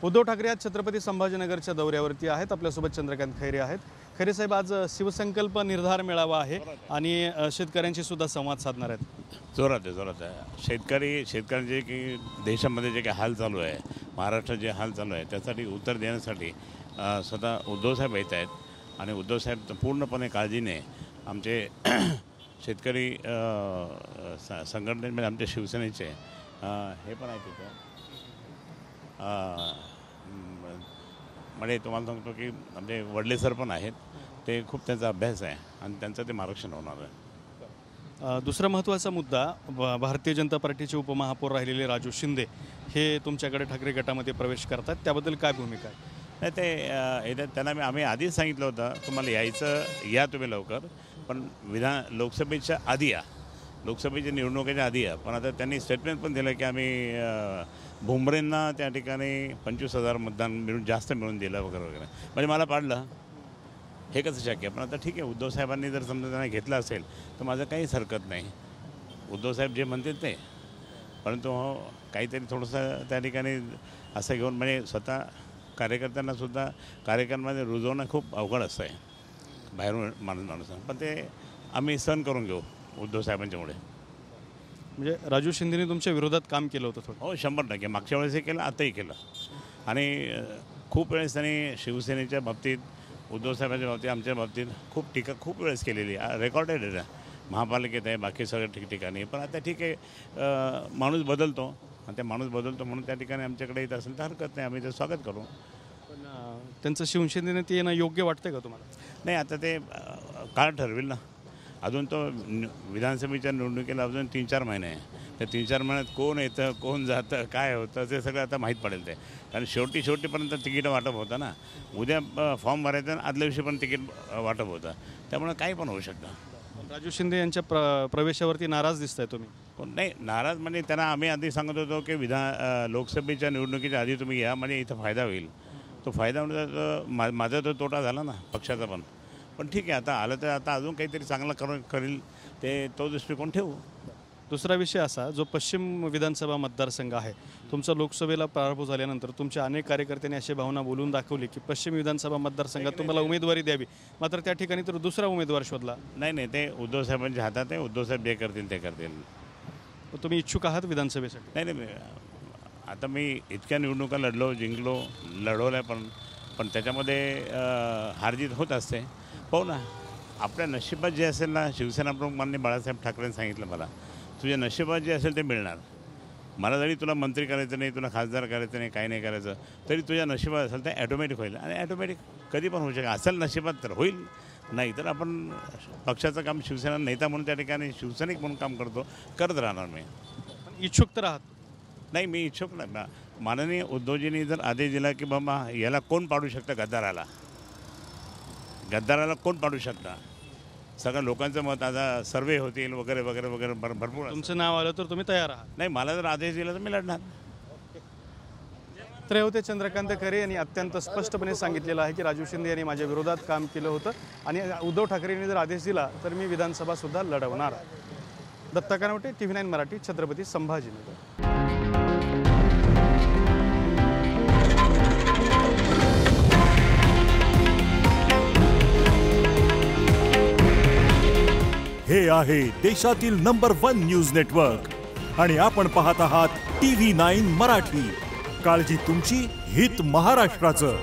उद्धव ठाकरे आज छत्रपती संभाजीनगरच्या दौऱ्यावरती आहेत। आपल्यासोबत चंद्रकांत खैरे आहेत। खैरे साहेब, आज शिवसंकल्प निर्धार मेळावा आहे आणि शेतकऱ्यांशी सुद्धा संवाद साधणार आहेत। जोरात आहे। शेतकऱ्यांचे की देशामध्ये जे काही हाल चालू आहे, महाराष्ट्रात जे हाल चालू आहे त्यासाठी उत्तर देण्यासाठी स्वतः उद्धव साहेब येत आहेत आणि उद्धव साहेब पूर्णपणे काळजीने आमचे शेतकरी संघटनेमध्ये आमच्या शिवसेनेचे हे पण आहेत तिथं। म्हणजे तुम्हाला सांगतो की आमचे वडले सर पण आहेत, ते खूप त्यांचा अभ्यास आहे आणि त्यांचं ते मार्गदर्शन होणार आहे। दुसरा महत्त्वाचा मुद्दा, भारतीय जनता पार्टीचे उपमहापौर राहिलेले राजू शिंदे हे तुमच्याकडे ठाकरे गटामध्ये प्रवेश करतात, त्याबद्दल काय भूमिका आहे? नाही, ते त्यांना आम्ही आधीच सांगितलं होतं तुम्हाला यायचं या तुम्ही लवकर, पण लोकसभेच्या आधी या, लोकसभेच्या निवडणुकीच्या आधी या। पण आता त्यांनी स्टेटमेंट पण दिलं की आम्ही भुमरेंना त्या ठिकाणी 25,000 मतदान जास्त मिळून दिलं वगैरे वगैरे, म्हणजे मला पाडलं, हे कसं शक्य? पण आता ठीक आहे, उद्धव साहेबांनी जर समजा त्यांना घेतलं असेल तर माझं काहीच हरकत नाही। उद्धव साहेब जे म्हणतील ते, परंतु काहीतरी थोडंसं त्या ठिकाणी असं घेऊन म्हणजे स्वतः कार्यकर्त्यांनासुद्धा कार्यक्रमामध्ये रुजवणं खूप अवघड असतं आहे बाहेरून माणूस, पण ते आम्ही सहन करून घेऊ उद्धव साहेबांच्यामुळे। म्हणजे राजू शिंदेने तुमच्या विरोधात काम केलं होतं थोडं? हो, 100%। मागच्या वेळेसही केलं, आताही केलं आणि खूप वेळेस त्यांनी शिवसेनेच्या बाबतीत, उद्धव साहेबांच्या बाबतीत, आमच्या बाबतीत खूप टीका खूप वेळेस केलेली, रेकॉर्डेड आहे, महापालिकेत आहे, बाकी सगळ्या ठिकठिकाणी। पण आता ठीक आहे, माणूस बदलतो आणि ते माणूस बदलतो म्हणून त्या ठिकाणी आमच्याकडे येत असेल तर हरकत नाही, आम्ही ते स्वागत करू। पण त्यांचं शिवसेनेने ते येणं योग्य वाटतं का तुम्हाला? नाही, आता ते काळ ठरवेल ना। अजून तो विधानसभेच्या निवडणुकीला अजून 3-4 महिने आहे। त्या 3-4 महिन्यात कोण येतं, कोण जातं, काय होतं ते सगळं आता माहीत पडेल ते, कारण शेवटीपर्यंत तिकीट वाटप होतं ना। उद्या फॉर्म भरायचं आणि आदल्या दिवशी पण तिकीट वाटप होतं, त्यामुळे काही पण होऊ शकतं। राजू शिंदे यांच्या प्रवेशावरती नाराज दिसताय तुम्ही? नाही, नाराज म्हणजे त्यांना आम्ही आधी सांगत होतो की लोकसभेच्या निवडणुकीच्या आधी तुम्ही या, म्हणजे इथं फायदा होईल। तो फायदा म्हणजे माझा तो तोटा झाला ना पक्षाचा पण ठीक आहे, आता आलं तर आता अजून काहीतरी चांगलं करेल ते, तो दृष्टिकोन ठेवू। दुसरा विषय असा, जो पश्चिम विधानसभा मतदारसंघ आहे, तुमचा लोकसभेला प्रारंभ झाल्यानंतर तुमच्या अनेक कार्यकर्त्यांनी अशी भावना बोलून दाखवली की पश्चिम विधानसभा मतदारसंघात तुम्हाला उमेदवारी द्यावी, मात्र त्या ठिकाणी तर दुसरा उमेदवार शोधला। नाही, ते उद्धव साहेबांच्या हातात आहे, उद्धव साहेब जे करतील ते करतील। तुम्ही इच्छुक आहात विधानसभेसाठी? नाही, आता मी इतक्या निवडणुका लढवल्या, पण त्याच्यामध्ये हारजीत होत असते। पाहू ना, आपल्या नशिबात जे असेल ना, शिवसेना प्रमुख माननीय बाळासाहेब ठाकरेंनी सांगितलं मला, तुझ्या नशिबात जे असेल ते मिळणार। मला जरी तुला मंत्री करायचं नाही, तुला खासदार करायचं नाही, काही नाही करायचं, तरी तुझ्या नशिबात असेल तर ॲटोमॅटिक होईल, आणि ॲटोमॅटिक कधी पण होऊ शकेल। असेल नशिबात तर होईल, नाही तर आपण पक्षाचं काम शिवसेना नेता म्हणून त्या ठिकाणी शिवसैनिक म्हणून काम करत राहणार मी। इच्छुक तर आहात? नाही, मी इच्छुक नाही। माननीय उद्धवजींनी जर आदेश दिला की बाबा याला कोण पाडू शकतं, गद्दाराला कोण पाडू शकता, सगळ्या लोकांचं मत आता सर्वे होतील वगैरे वगैरे वगैरे भरपूर, तुमचं नाव आलं तर तुम्ही तयार आहात? नाही, मला जर आदेश दिला तर मी लढणार। तर हे होते चंद्रकांत खैरे यांनी अत्यंत स्पष्टपणे सांगितलेलं आहे की राजू शिंदे यांनी माझ्या विरोधात काम केलं होतं आणि उद्धव ठाकरेंनी जर आदेश दिला तर मी विधानसभासुद्धा लढवणार। दत्ता कानवटे, TV9 मराठी, छत्रपती संभाजीनगर। हे आहे देशातील नंबर 1 न्यूज नेटवर्क आणि आपण पाहत आहात TV9 मराठी। काळजी तुमची, हित महाराष्ट्राचं।